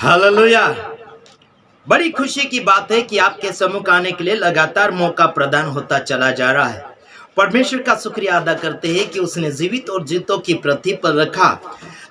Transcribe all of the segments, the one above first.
Hallelujah. बड़ी खुशी की बात है कि आपके सम्मुख आने के लिए लगातार मौका प्रदान होता चला जा रहा है। परमेश्वर का शुक्रिया अदा करते हैं कि उसने जीवित और जीतों की पृथ्वी पर रखा।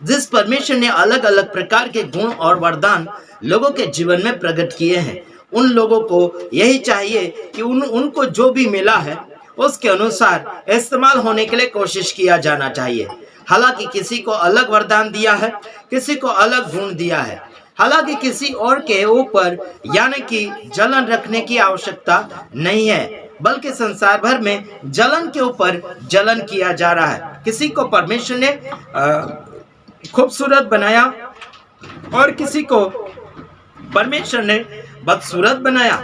जिस परमेश्वर ने अलग अलग प्रकार के गुण और वरदान लोगों के जीवन में प्रकट किए हैं, उन लोगों को यही चाहिए कि उनको जो भी मिला है उसके अनुसार इस्तेमाल होने के लिए कोशिश किया जाना चाहिए। हालांकि किसी को अलग वरदान दिया है, किसी को अलग गुण दिया है। हालांकि किसी और के ऊपर यानी कि जलन रखने की आवश्यकता नहीं है, बल्कि संसार भर में जलन के ऊपर जलन किया जा रहा है। किसी को परमेश्वर ने खूबसूरत बनाया और किसी को परमेश्वर ने बदसूरत बनाया,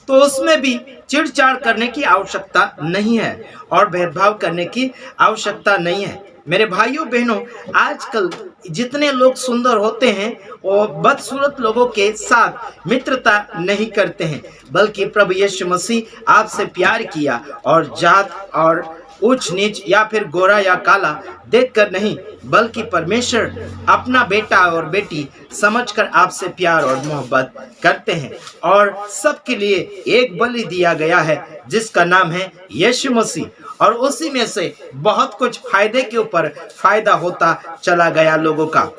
तो उसमें भी चिड़चाड़ करने की आवश्यकता नहीं है और भेदभाव करने की आवश्यकता नहीं है। मेरे भाइयों बहनों, आजकल जितने लोग सुंदर होते हैं वो बदसूरत लोगों के साथ मित्रता नहीं करते हैं, बल्कि प्रभु यीशु मसीह आपसे प्यार किया और जात और ऊंच नीच या फिर गोरा या काला देखकर नहीं, बल्कि परमेश्वर अपना बेटा और बेटी समझकर आपसे प्यार और मोहब्बत करते हैं और सबके लिए एक बलि दिया गया है जिसका नाम है यीशु मसीह, और उसी में से बहुत कुछ फायदे के ऊपर फायदा होता चला गया लोगों का।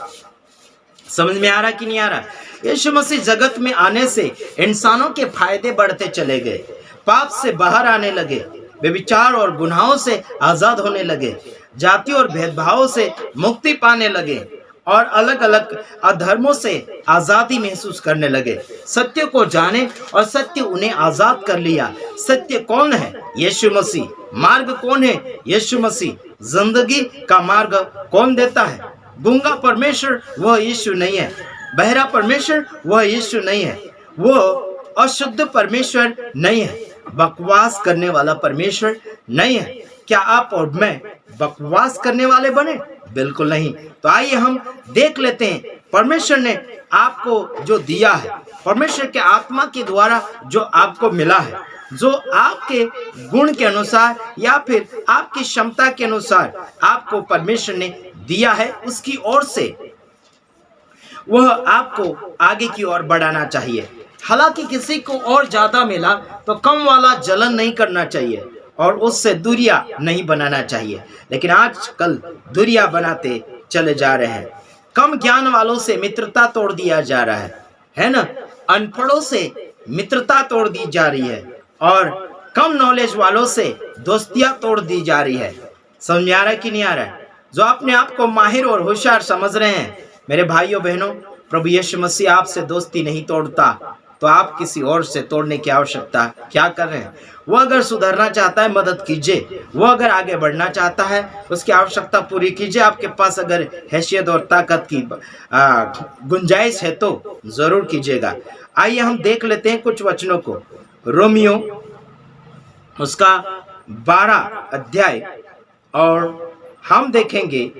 समझ में आ रहा कि नहीं आ रहा? यीशु मसीह जगत में आने से इंसानों के फायदे बढ़ते चले गए, पाप से बाहर आने लगे, व्यभिचार और गुनाहों से आजाद होने लगे, जाति और भेदभावों से मुक्ति पाने लगे और अलग अलग अधर्मों से आजादी महसूस करने लगे। सत्य को जाने और सत्य उन्हें आजाद कर लिया। सत्य कौन है? यीशु मसीह। मार्ग कौन है? यीशु मसीह। जिंदगी का मार्ग कौन देता है? गूंगा परमेश्वर वह यीशु नहीं है, बहरा परमेश्वर वह यीशु नहीं है, वो अशुद्ध परमेश्वर नहीं है, बकवास करने वाला परमेश्वर नहीं है। क्या आप और मैं बकवास करने वाले बने? बिल्कुल नहीं। तो आइए हम देख लेते हैं परमेश्वर ने आपको जो दिया है, परमेश्वर के आत्मा के द्वारा जो आपको मिला है, जो आपके गुण के अनुसार या फिर आपकी क्षमता के अनुसार आपको परमेश्वर ने दिया है, उसकी ओर से वह आपको आगे की ओर बढ़ाना चाहिए। हालांकि किसी को और ज्यादा मिला तो कम वाला जलन नहीं करना चाहिए और उससे दूरियां नहीं बनाना चाहिए, लेकिन आजकल दूरियां बनाते चले जा रहे हैं। कम ज्ञान वालों से मित्रता तोड़ दिया जा रहा है ना? अनपढ़ों से मित्रता तोड़ दी जा रही है और कम नॉलेज वालों से दोस्तियां तोड़ दी जा रही है। समझ में आ रहा है कि नहीं आ रहा है? जो अपने आप को माहिर और होशियार समझ रहे हैं, मेरे भाइयों बहनों, प्रभु यीशु मसीह आपसे दोस्ती नहीं तोड़ता, तो आप किसी और से तोड़ने की आवश्यकता क्या कर रहे हैं? वो अगर सुधरना चाहता है, मदद कीजिए। वो अगर आगे बढ़ना चाहता है, उसकी आवश्यकता पूरी कीजिए। आपके पास अगर हैसियत और ताकत की गुंजाइश है तो जरूर कीजिएगा। आइए हम देख लेते हैं कुछ वचनों को। रोमियो उसका 12 अध्याय और हम देखेंगे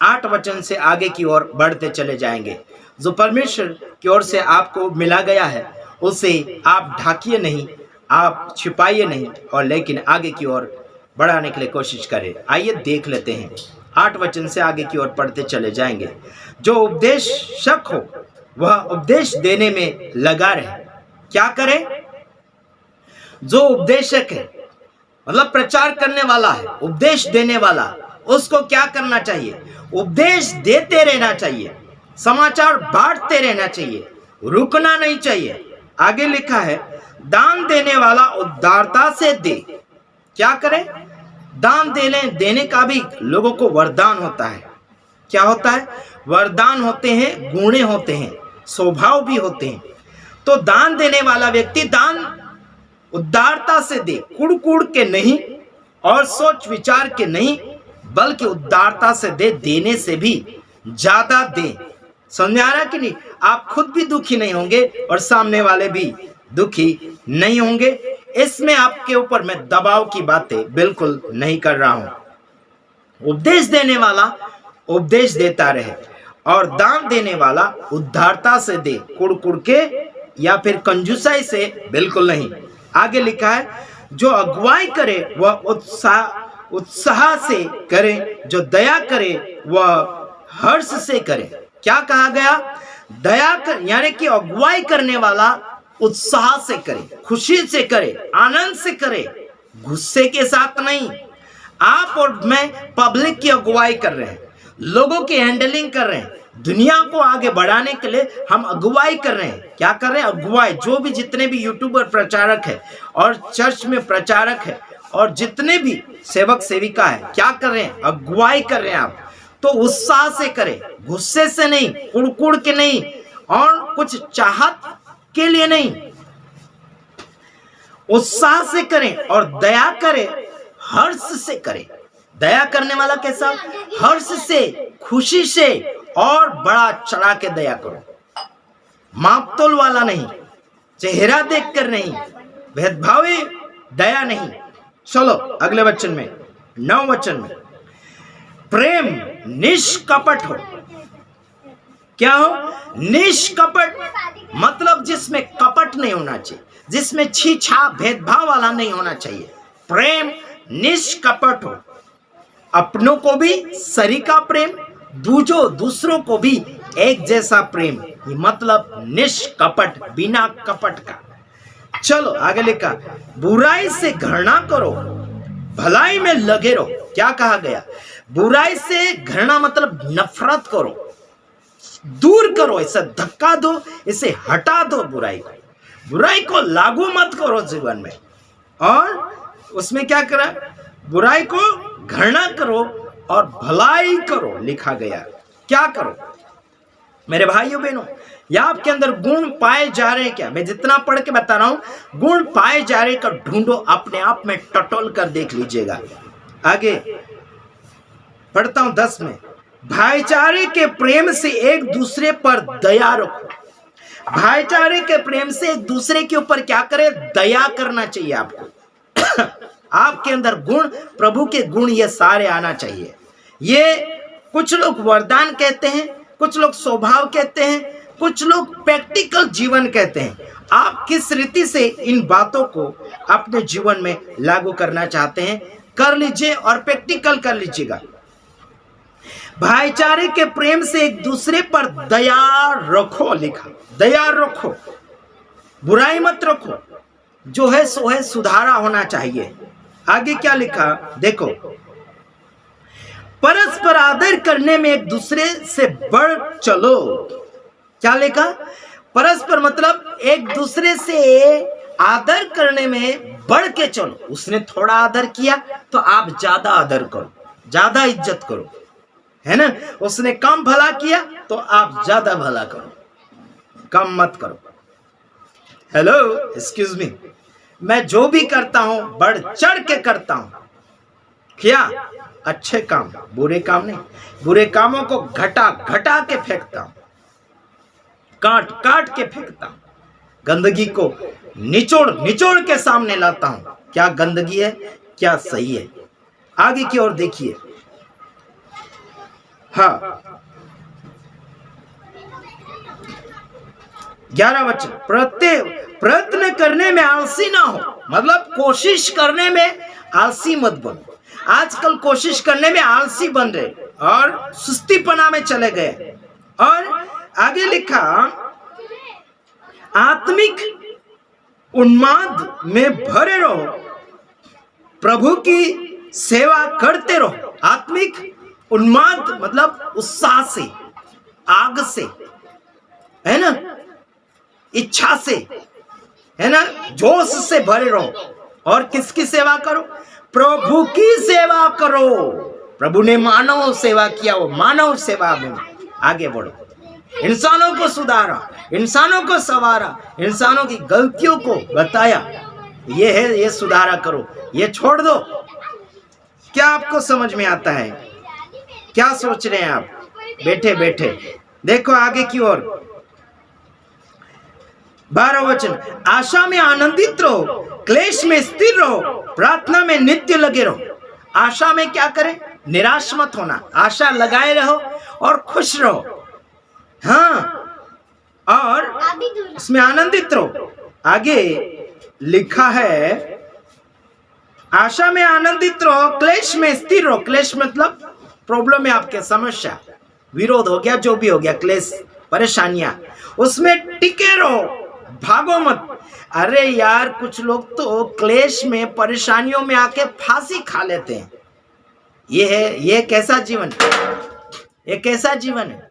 8 वचन से आगे की ओर बढ़ते चले जाएंगे। जो परमेश्वर की ओर से आपको मिला गया है उसे आप ढाकिए नहीं, आप छिपाइए नहीं, और लेकिन आगे की ओर बढ़ाने के लिए कोशिश करें। आइए देख लेते हैं 8 वचन से आगे की ओर पढ़ते चले जाएंगे। जो उपदेशक हो वह उपदेश देने में लगा रहे। क्या करे? जो उपदेशक है मतलब प्रचार करने वाला है, उपदेश देने वाला, उसको क्या करना चाहिए? उपदेश देते रहना चाहिए, समाचार बांटते रहना चाहिए, रुकना नहीं चाहिए। आगे लिखा है, दान देने वाला उदारता से दे। क्या करे? दान देने का भी लोगों को वरदान होता है। क्या होता है? वरदान होते हैं, गुणे होते हैं, स्वभाव भी होते हैं। तो दान देने वाला व्यक्ति दान उदारता से दे, कुड़ के नहीं और सोच विचार के नहीं, बल्कि उदारता से दे, देने से भी ज्यादा दे। समझ आ रहा कि नहीं? आप खुद भी दुखी नहीं होंगे और सामने वाले भी दुखी नहीं होंगे। इसमें आपके ऊपर मैं दबाव की बातें बिल्कुल नहीं कर रहा हूं। उपदेश देने वाला उपदेश देता रहे और दान देने वाला उदारता से दे, कुड़ के या फिर कंजूसाई से बिल्कुल नहीं। आगे लिखा है, जो अगुवाई करे वह उत्साह से करे, जो दया करे वह हर्ष से करे। क्या कहा गया? दया कर यानी कि अगुवाई करने वाला उत्साह से करे, खुशी से करे, आनंद से करे, गुस्से के साथ नहीं। आप और मैं पब्लिक की अगुवाई कर रहे हैं, लोगों की हैंडलिंग कर रहे हैं, दुनिया को आगे बढ़ाने के लिए हम अगुवाई कर रहे हैं। क्या कर रहे हैं? अगुवाई। जो भी जितने भी यूट्यूबर प्रचारक है और चर्च में प्रचारक है और जितने भी सेवक सेविका है, क्या कर रहे हैं? अगुवाई कर रहे हैं आप। तो उत्साह से करें, गुस्से से नहीं, कुड़कुड़ के नहीं, और कुछ चाहत के लिए नहीं। उत्साह से करें और दया करें, हर्ष से करें। दया करने वाला कैसा? हर्ष से, खुशी से, और बड़ा चढ़ा के दया करो। मापतोल वाला नहीं, चेहरा देखकर नहीं, भेदभावी दया नहीं। चलो अगले वचन में, 9 वचन में, प्रेम निष्कपट हो। क्या हो? निष्कपट मतलब जिसमें कपट नहीं होना चाहिए, जिसमें छीछा भेदभाव वाला नहीं होना चाहिए। प्रेम निष्कपट हो। अपनों को भी सरीका प्रेम, दूसरों को भी एक जैसा प्रेम, ये मतलब निष्कपट, बिना कपट का। चलो आगे लिखा, बुराई से घृणा करो, भलाई में लगे रहो। क्या कहा गया? बुराई से घृणा मतलब नफरत करो, दूर करो, इसे धक्का दो, इसे हटा दो। बुराई को लागू मत करो जीवन में। और उसमें क्या करा? बुराई को घृणा करो और भलाई करो, लिखा गया। क्या करो मेरे भाइयों बहनों? या आपके अंदर गुण पाए जा रहे हैं क्या? मैं जितना पढ़ के बता रहा हूं, गुण पाए जा रहे का ढूंढो, अपने आप में टटोल कर देख लीजिएगा। आगे पढ़ता हूं 10 में, भाईचारे के प्रेम से एक दूसरे पर दया रखो। भाईचारे के प्रेम से एक दूसरे के ऊपर क्या करे? दया करना चाहिए आपको। आपके अंदर गुण, प्रभु के गुण, ये सारे आना चाहिए। ये कुछ लोग वरदान कहते हैं, कुछ लोग स्वभाव कहते हैं, कुछ लोग प्रैक्टिकल जीवन कहते हैं। आप किस रीति से इन बातों को अपने जीवन में लागू करना चाहते हैं, कर लीजिए और प्रैक्टिकल कर लीजिएगा। भाईचारे के प्रेम से एक दूसरे पर दया रखो, लिखा। दया रखो, बुराई मत रखो, जो है सो है, सुधारा होना चाहिए। आगे क्या लिखा देखो, परस्पर आदर करने में एक दूसरे से बढ़ चलो। क्या लिखा? परस्पर मतलब एक दूसरे से आदर करने में बढ़ के चलो। उसने थोड़ा आदर किया तो आप ज्यादा आदर करो, ज्यादा इज्जत करो, है ना? उसने कम भला किया तो आप ज्यादा भला करो, कम मत करो। हेलो, एक्सक्यूज मी, मैं जो भी करता हूं बढ़ चढ़ के करता हूं। क्या? अच्छे काम, बुरे काम नहीं। बुरे कामों को घटा घटा के फेंकता हूं, काट काट के फेंकता हूं। गंदगी को निचोड़ निचोड़ के सामने लाता हूं। क्या गंदगी है, क्या सही है। आगे की ओर देखिए। हाँ, 11 वचन, प्रयत्न करने में आलसी ना हो। मतलब कोशिश करने में आलसी मत बनो। आजकल कोशिश करने में आलसी बन रहे और सुस्तीपना में चले गए। और आगे लिखा, आत्मिक उन्माद में भरे रहो, प्रभु की सेवा करते रहो। आत्मिक उन्माद मतलब उत्साह से, आग से, है ना, इच्छा से, है ना, जोश से भरे रहो। और किसकी सेवा करो? प्रभु की सेवा करो। प्रभु ने मानव सेवा किया, वो मानव सेवा में आगे बढ़ो। इंसानों को सुधारा, इंसानों को संवारा, इंसानों की गलतियों को बताया। ये है, ये सुधारा करो, ये छोड़ दो। क्या आपको समझ में आता है? क्या सोच रहे हैं आप बैठे बैठे? देखो आगे की ओर, 12 वचन, आशा में आनंदित रहो, क्लेश में स्थिर रहो, प्रार्थना में नित्य लगे रहो। आशा में क्या करें? निराश मत होना, आशा लगाए रहो और खुश रहो। हाँ, और इसमें आनंदित रहो। आगे लिखा है, आशा में आनंदित रहो, क्लेश में स्थिर रहो। क्लेश मतलब प्रॉब्लम है आपके, समस्या, विरोध हो गया, जो भी हो गया, क्लेश परेशानियां, उसमें टिके रहो, भागो मत। अरे यार, कुछ लोग तो क्लेश में, परेशानियों में आके फांसी खा लेते हैं। ये कैसा जीवन है? ये कैसा जीवन है?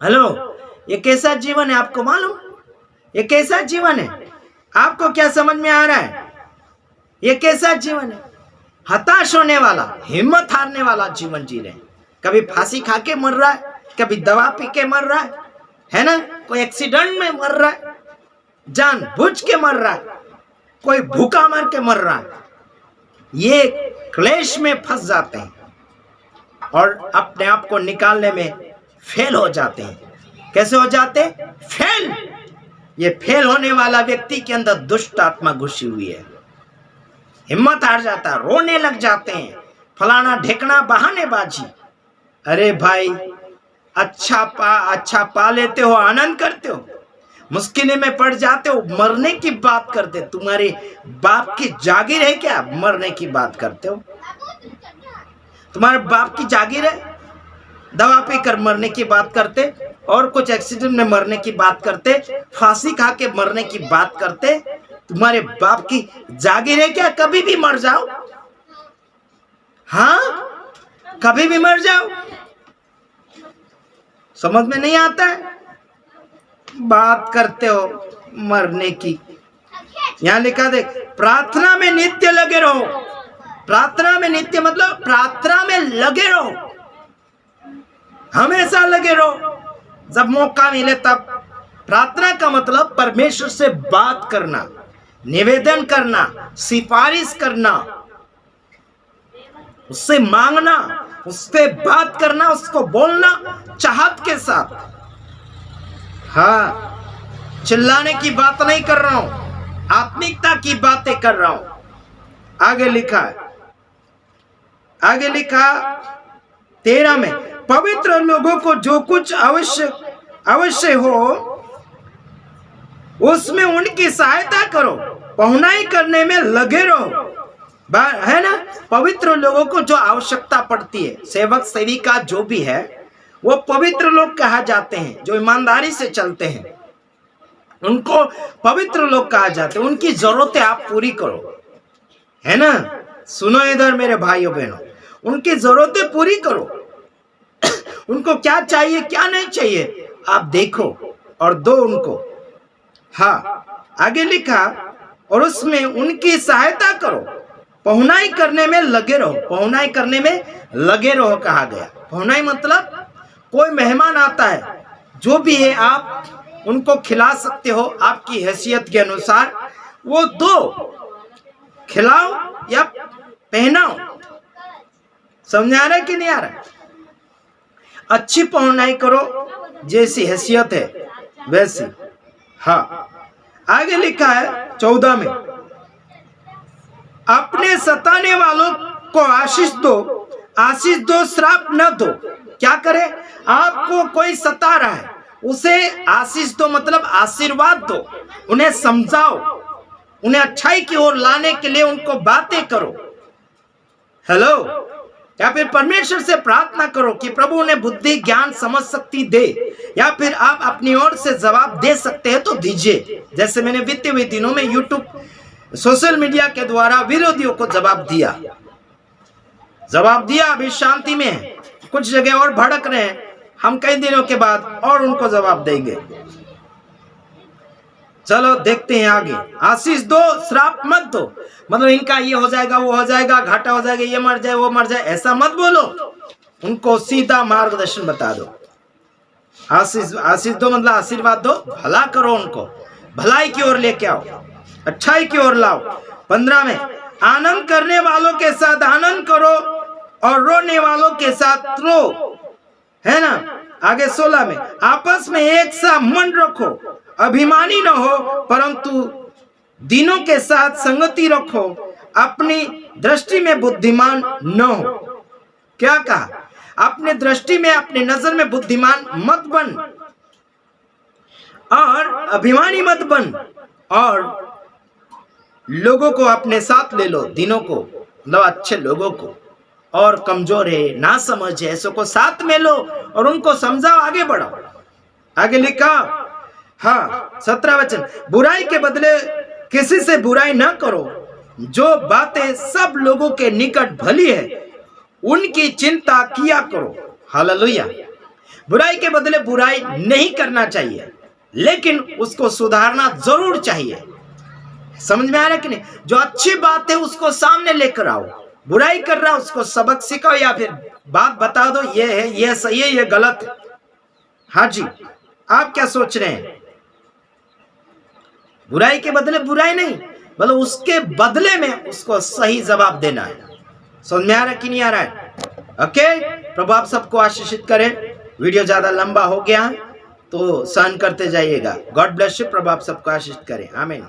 हेलो, ये कैसा जीवन है? आपको मालूम ये कैसा जीवन है? आपको क्या समझ में आ रहा है? ये कैसा जीवन है? हताश होने वाला, हिम्मत हारने वाला जीवन जी रहे हैं। कभी फांसी खा के मर रहा है, कभी दवा पी के मर रहा है ना? कोई एक्सीडेंट में मर रहा है, जानबूझ के मर रहा है, कोई भूखा मर के मर रहा है। ये क्लेश में फंस जाते हैं और अपने आप को निकालने में फेल हो जाते हैं। कैसे हो जाते? फेल। ये फेल होने वाला व्यक्ति के अंदर दुष्ट आत्मा घुसी हुई है। हिम्मत हार जाता है, रोने लग जाते हैं, फलाना ढेकना, बहानेबाजी। अरे भाई, अच्छा पा लेते हो, आनंद करते हो, मुश्किल में पड़ जाते हो, मरने की बात करते। तुम्हारे बाप की जागीर है क्या? मरने की बात करते हो? तुम्हारे बाप की जागीर है? दवा पीकर मरने की बात करते, और कुछ एक्सीडेंट में मरने की बात करते, फांसी खा के मरने की बात करते। तुम्हारे बाप की जागीर है क्या? कभी भी मर जाओ। हाँ, कभी भी मर जाओ। समझ में नहीं आता है? बात करते हो मरने की। यहां लिखा देख, प्रार्थना में नित्य लगे रहो। प्रार्थना में नित्य मतलब प्रार्थना में लगे रहो, हमेशा लगे रहो, जब मौका मिले तब। प्रार्थना का मतलब परमेश्वर से बात करना, निवेदन करना, सिफारिश करना, उससे मांगना, उससे बात करना, उसको बोलना चाहत के साथ। हाँ, चिल्लाने की बात नहीं कर रहा हूं, आत्मिकता की बातें कर रहा हूं। आगे लिखा है, आगे लिखा 13 में, पवित्र लोगों को जो कुछ अवश्य हो उसमें उनकी सहायता करो, पहुनाई करने में लगे रहो। है ना? पवित्र लोगों को जो आवश्यकता पड़ती है, सेवक सेविका जो भी है, वो पवित्र लोग कहा जाते हैं। जो ईमानदारी से चलते हैं उनको पवित्र लोग कहा जाते हैं। उनकी जरूरतें आप पूरी करो, है ना? सुनो इधर मेरे भाइयों बहनों, उनकी जरूरतें पूरी करो। उनको क्या चाहिए क्या नहीं चाहिए आप देखो और दो उनको। हाँ, आगे लिखा, और उसमें उनकी सहायता करो, पहुनाई करने में लगे रहो। पहुनाई करने में लगे रहो कहा गया। पहुनाई मतलब कोई मेहमान आता है, जो भी है आप उनको खिला सकते हो आपकी हैसियत के अनुसार। वो दो, खिलाओ या पहनाओ। समझ आ रहा है कि नहीं आ रहा? अच्छी पहुनाई करो, जैसी हैसियत है वैसी। हाँ, आगे लिखा है 14 में, अपने सताने वालों को आशीष दो, श्राप न दो। क्या करे? आपको कोई सता रहा है, उसे आशीष दो मतलब आशीर्वाद दो, उन्हें समझाओ, उन्हें अच्छाई की ओर लाने के लिए उनको बातें करो। हेलो, या फिर परमेश्वर से प्रार्थना करो कि प्रभु उन्हें बुद्धि, ज्ञान, समझ, शक्ति दे, या फिर आप अपनी ओर से जवाब दे सकते हैं तो दीजिए। जैसे मैंने बीते हुए दिनों में यूट्यूब, सोशल मीडिया के द्वारा विरोधियों को जवाब दिया। अभी शांति में है, कुछ जगह और भड़क रहे हैं, हम कई दिनों के बाद और उनको जवाब देंगे। चलो देखते हैं आगे। आशीष दो, श्राप मत दो। मतलब इनका ये हो जाएगा, वो हो जाएगा, घाटा हो जाएगा, ये मर जाए, वो मर जाए, ऐसा मत बोलो। उनको सीधा मार्गदर्शन बता दो। आशीष दो मतलब आशीर्वाद दो, भला करो, उनको भलाई की ओर लेके आओ, अच्छाई की ओर लाओ। 15 में, आनंद करने वालों के साथ आनंद करो और रोने वालों के साथ रो, है ना? आगे 16 में, आपस में एक सा मन रखो, अभिमानी न हो परंतु दीनों के साथ संगति रखो, अपनी दृष्टि में बुद्धिमान न हो। क्या कहा? अपने दृष्टि में, अपने नजर में बुद्धिमान मत बन और अभिमानी मत बन, और लोगों को अपने साथ ले लो, दीनों को मतलब अच्छे लोगों को, और कमजोर है, ना समझ है, ऐसो को साथ में लो और उनको समझाओ, आगे बढ़ाओ। आगे लिखा, हाँ 17 वचन, बुराई के बदले किसी से बुराई न करो, जो बातें सब लोगों के निकट भली है उनकी चिंता किया करो। हालेलुया। बुराई के बदले बुराई नहीं करना चाहिए, लेकिन उसको सुधारना जरूर चाहिए। समझ में आ रहा है कि नहीं? जो अच्छी बात है उसको सामने लेकर आओ, बुराई कर रहा उसको सबक सिखाओ या फिर बात बता दो, ये है, ये सही है, ये गलत है। हाँ जी, आप क्या सोच रहे हैं? बुराई के बदले बुराई नहीं, मतलब उसके बदले में उसको सही जवाब देना है। समझ में आ रहा है कि नहीं आ रहा है? ओके, प्रभु आप सबको आशीषित करें। वीडियो ज्यादा लंबा हो गया तो सहन करते जाइएगा। God bless you. प्रभु आप सबको आशीषित करें। आमीन।